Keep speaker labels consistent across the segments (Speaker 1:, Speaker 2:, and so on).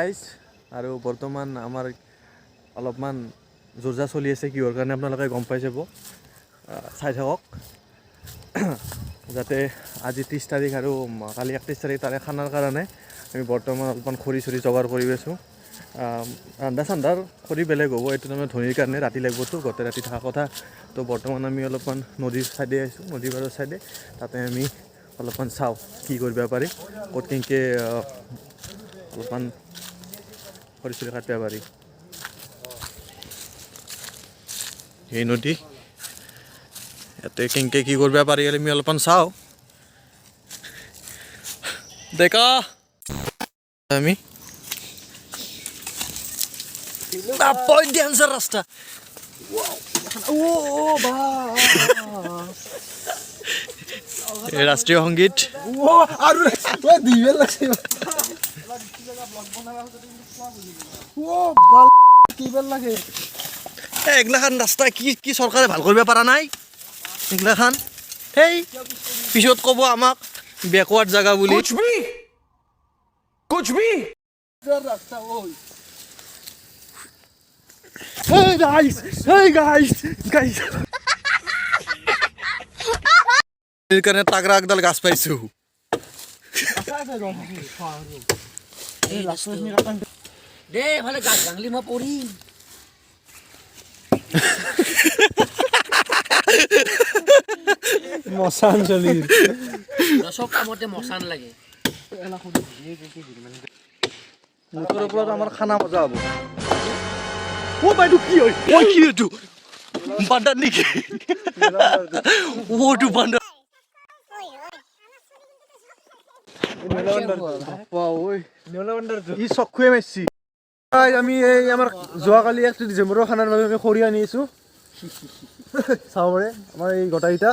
Speaker 1: guys আৰু বৰ্তমান আমাৰ অলপমান জোৰজা চলি আছে কিহৰ কাৰণে আপোনালোকে গম পাই যাব চাই থাকক যাতে আজি 30 তাৰিখ আৰু কালি 31 তাৰিখ তাৰে খানাৰ কাৰণে আমি বৰ্তমান অলপমান খৰি চৰি যোগাৰ কৰি আছোঁ ৰান্ধা চান্ধাৰ খৰি বেলেগ হ'ব এইটো তাৰমানে ধনীৰ কাৰণে ৰাতি লাগিবতো গোটেই ৰাতি থকা কথা তো বৰ্তমান আমি অলপমান নদীৰ ছাইডে আহিছোঁ নদী পাৰৰ ছাইডে তাতে আমি অলপমান চাওঁ কি কৰিব পাৰি ক'ত কেনেকৈ অলপমান খৰি চৰি কাটিব পাৰি এই নদী ইয়াতে কেনেকৈ কি কৰিব পাৰি আমি অলপমান চাওঁ দেখা আমি ডেঞ্জাৰ ৰাস্তা ৰাষ্ট্ৰীয় সংগীত এইগিলাখান ৰাস্তা কি কি চৰকাৰে ভাল কৰিব পৰা নাই এইগিলাখান সেই পিছত ক'ব আমাক বেকৱাৰ্ড জেগা বুলি Hey guys এইকাৰণে তাগৰা একডাল গাছ পাইছোঁ
Speaker 2: দে ভালে গাছ ভাঙলি মই পৰিম
Speaker 1: মচান চলি
Speaker 2: চব কামতে মচান লাগে
Speaker 1: মুঠৰ ওপৰত আমাৰ খানা মজা হ'ব ও বাইদেউ কি হয় ঐ কি এইটো বান্দৰ নেকি ওটো বান্দৰ ই চকুৱে মাৰিছি আমি এই আমাৰ যোৱাকালি 1 ডিচেম্বৰৰ খানাৰ বাবে আমি খৰি আনি আছোঁ চাবৰে আমাৰ এই গোটাইকেইটা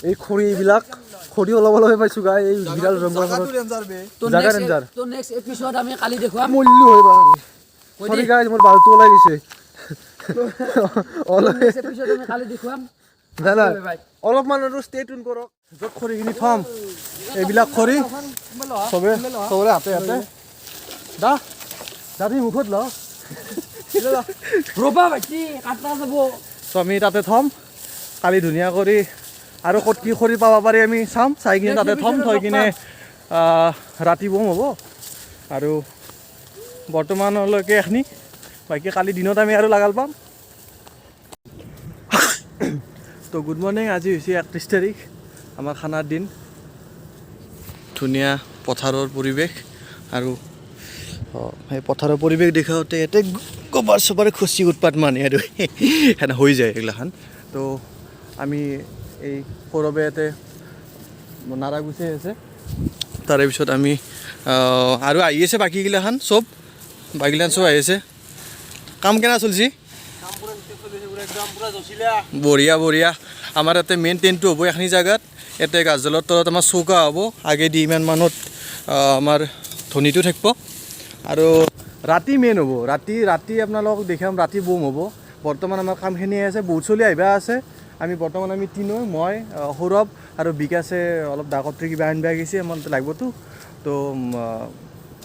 Speaker 1: এই খৰি এইবিলাক খৰি অলপ অলপ পাইছোঁ গাই এই বিৰাল জংঘলখনত জাগা ডেঞ্জাৰ
Speaker 2: তো নেক্সট এপিসোড আমি কালি দেখুৱাম
Speaker 1: মূল্য হৈ বাৰু সৰি গাইজ মোৰ বালটো ওলাই গৈছে
Speaker 2: নেক্সট এপিসোড আমি কালি দেখুৱাম
Speaker 1: অলপমান আৰু ষ্টে টিউন কৰক য'ত খৰিখিনি থ'ম এইবিলাক খৰি চবৰে হাতে হাতে দা তুমি মুখত ল
Speaker 2: ৰবা ভাইটি কাটা যাব
Speaker 1: ত' আমি তাতে থ'ম কালি ধুনীয়া কৰি আৰু ক'ত কি খৰি পাব পাৰি আমি চাম চাই কিনে তাতে থ'ম থৈ কিনে ৰাতি বম হ'ব আৰু বৰ্তমানলৈকে এখনি বাকী কালি দিনত আমি আৰু লাগাল পাম তো গুড মৰ্ণিং আজি হৈছে 31 তাৰিখ আমাৰ খানাৰ দিন ধুনীয়া পথাৰৰ পৰিৱেশ আৰু সেই পথাৰৰ পৰিৱেশ দেখাওঁতে ইয়াতে গোবৰ চোবাৰ খচি উৎপাত মানে আৰু সেনে হৈ যায় এইগিলাখান তো আমি এই সৌৰৱে ইয়াতে নাৰা গুচাই আছে তাৰে পিছত আমি আৰু আহি আছে বাকীগিলাখান চব বাকীগিলাখান চব আহি আছে কাম কেনে চলিছে বঢ়িয়া বঢ়িয়া আমাৰ ইয়াতে মেইন টেণ্টটো হ'ব এখিনি জেগাত ইয়াতে গাছডালৰ তলত আমাৰ চৌকা হ'ব আগেদি ইমান মানুহত আমাৰ ধনীটো থাকিব আৰু ৰাতি মেইন হ'ব ৰাতি আপোনালোকক দেখাম ৰাতি বম হ'ব বৰ্তমান আমাৰ কামখিনি আছে বহুত চলি আহিবা আছে আমি বৰ্তমান আমি তিনো মই সৌৰভ আৰু বিকাশে অলপ ডাকতৰি কিবা আনিব গৈছে আমাৰ লাগিবতো তো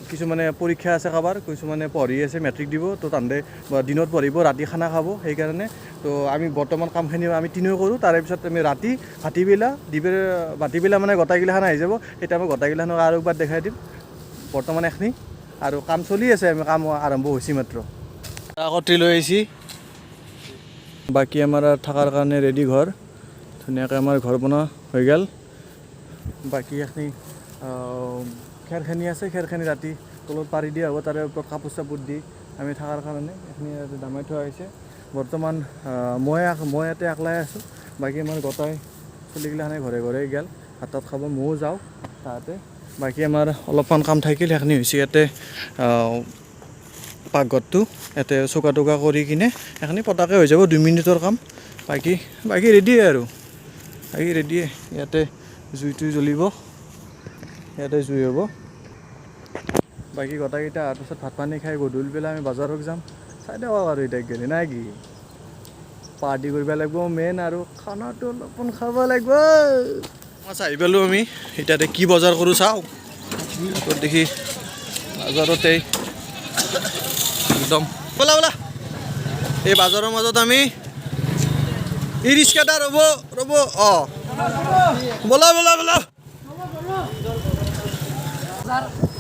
Speaker 1: কিছুমানে পৰীক্ষা আছে কাৰোবাৰ কিছুমানে পঢ়ি আছে মেট্ৰিক দিব তো তাহাঁতে দিনত পঢ়িব ৰাতি খানা খাব সেইকাৰণে তো আমি বৰ্তমান কামখিনি আমি তিনিও কৰোঁ তাৰে পিছত আমি ৰাতি ভাটিবেলা মানে গোটাইগিলাখান আহি যাব তেতিয়া আমি গোটাইগিলাখানক আৰু একবাৰ দেখাই দিম বৰ্তমান এখিনি আৰু কাম চলি আছে আমি কাম আৰম্ভ হৈছে মাত্ৰ ডাকতৰি লৈ আহিছে বাকী আমাৰ থকাৰ কাৰণে ৰেডি ঘৰ ধুনীয়াকৈ আমাৰ ঘৰ বনোৱা হৈ গ'ল বাকী এখিনি খেৰখিনি আছে খেৰখিনি ৰাতি তলত পাৰি দিয়া হ'ব তাৰে ওপৰত কাপোৰ চাপোৰ দি আমি থকাৰ কাৰণে এইখিনি দামাই থোৱা হৈছে বৰ্তমান মই ইয়াতে একলাই আছোঁ বাকী আমাৰ গোটাই চলিগিলাখানে ঘৰে ঘৰে গ'ল ভাত খাব ময়ো যাওঁ তাতে বাকী আমাৰ অলপমান কাম থাকিল সেইখিনি হৈছে ইয়াতে পাকঘৰটো ইয়াতে চৌকা টৌকা কৰি কিনে সেইখিনি পটাকৈ হৈ যাব 2 মিনিটৰ কাম বাকী ৰেডিয়ে আৰু বাকী ৰেডিয়ে ইয়াতে জুইটো জ্বলিব ইয়াতে জুই হ'ব বাকী গোটাইকেইটা অহাৰ পিছত ভাত পানী খাই গধূলি বেলা আমি বজাৰত যাম চাই দেখ আৰু এতিয়া গেলি নাই কি পাৰ্টি কৰিব লাগিব মেইন আৰু খানাটো অলপমান খাব লাগিব মাছ আহি পালোঁ আমি এতিয়াতে কি বজাৰ কৰোঁ চাওঁ দেখি বাজাৰতেই একদম ব'লা ব'লা এই বাজাৰৰ মাজত আমি ই ৰিক্সাটা ৰ'ব অঁ ব'লা ব'লা ব'লা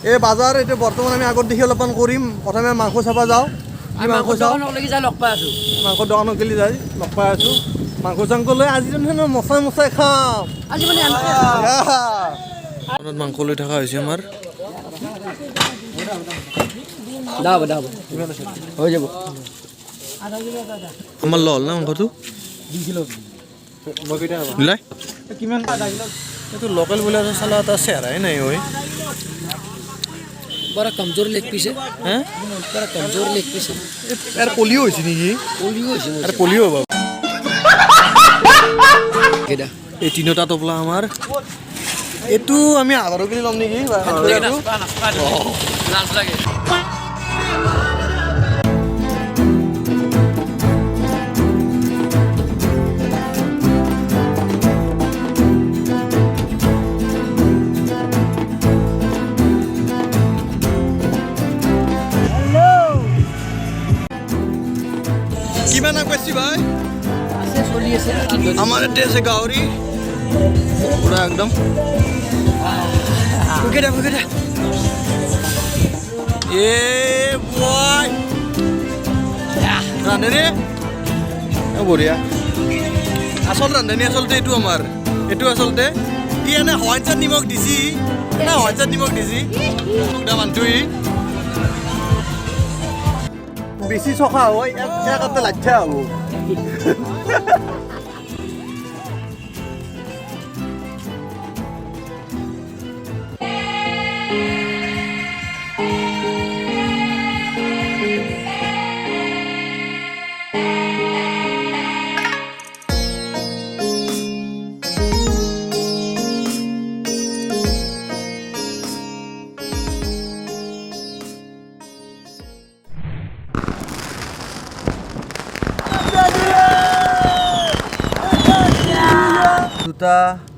Speaker 1: এই বাজাৰ এতিয়া বৰ্তমান আমি আগত দেখি অলপমান কৰিম প্ৰথমে মাংস চাব যাওঁ কি মাংস চাওঁ
Speaker 2: লগ পাই আছো
Speaker 1: মাংস দোকানত গেলি যাই লগ পাই আছোঁ মাংস চাংস লৈ আজি যেন মচাই খাম
Speaker 2: আজি মানে
Speaker 1: দোকানত মাংস লৈ থকা হৈছে আমাৰ
Speaker 2: দাব হৈ যাব
Speaker 1: আমাৰ ল'ল না মাংসটো মিলাই কিমান এইটো লোকেল ব্ৰইলাৰ চালা এটা চেহেৰাই নাই ঐ
Speaker 2: বড় কমজোৰ লেগ পিছ
Speaker 1: হে
Speaker 2: বড় কমজোৰ লেগ পিছ
Speaker 1: ইয়াৰ পলিঅ' হৈছে নেকি ইয়াৰ পলিঅ' হ'ব এই তিনিটা টোপলা আমাৰ এইটো আমি 11 কিলো ল'ম নেকি কিমান আগবাঢ়িছি ভাই
Speaker 2: চলি আছে
Speaker 1: আমাৰ ইয়াতে আছে গাহৰি পুৰা একদম ফুকে দে এ বয় ৰান্ধনী বঢ়িয়া আচল ৰান্ধনী আচলতে এইটো আমাৰ এইটো আচলতে ই এনে হোৱাইটছাত নিমখ দিছি না হোৱাইটছাত নিমখ দিছি সুদা মানুহটো বেছি চকা হয় ইয়াক লাচ্ছা হ'ব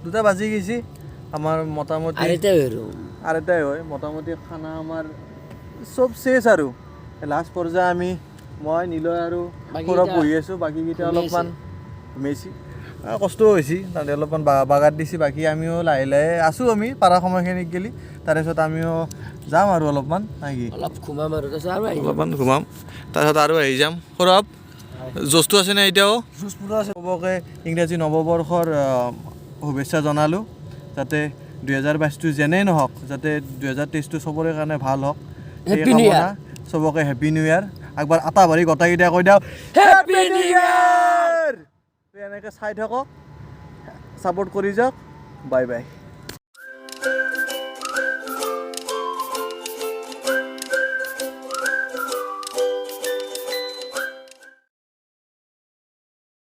Speaker 1: দুটা বাজি গৈছে আমাৰ মোটামুটি আঢ়ৈটাই হয় মোটামুটি খানা আমাৰ চব চেচ আৰু লাষ্ট পৰ্যায়ে আমি মই নিলয় আৰু সৌৰভ বহি আছোঁ বাকীকেইটা অলপমান ঘুমাইছি কষ্ট হৈছে তাতে অলপমান বাগাত দিছে বাকী আমিও লাহে লাহে আছোঁ আমি পাৰা সময়খিনিত গেলি তাৰপিছত আমিও যাম আৰু অলপমান নাকি
Speaker 2: অলপ ঘুমাম আৰু
Speaker 1: অলপমান ঘুমাম তাৰপিছত আৰু আহি যাম সৌৰভ জোচটো আছে নে এতিয়াও চবকে ইংৰাজী নৱবৰ্ষৰ শুভেচ্ছা জনালোঁ যাতে 2022টো যেনেই নহওক যাতে 2023টো চবৰে কাৰণে ভাল হওক চবকে হেপী নিউ ইয়াৰ একবাৰ আটা ভৰি গোটাইকেইটা কৈ দিওঁ হেপী নিউ ইয়াৰ এনেকৈ চাই থাকক ছাপোৰ্ট কৰি যাওক বাই বাই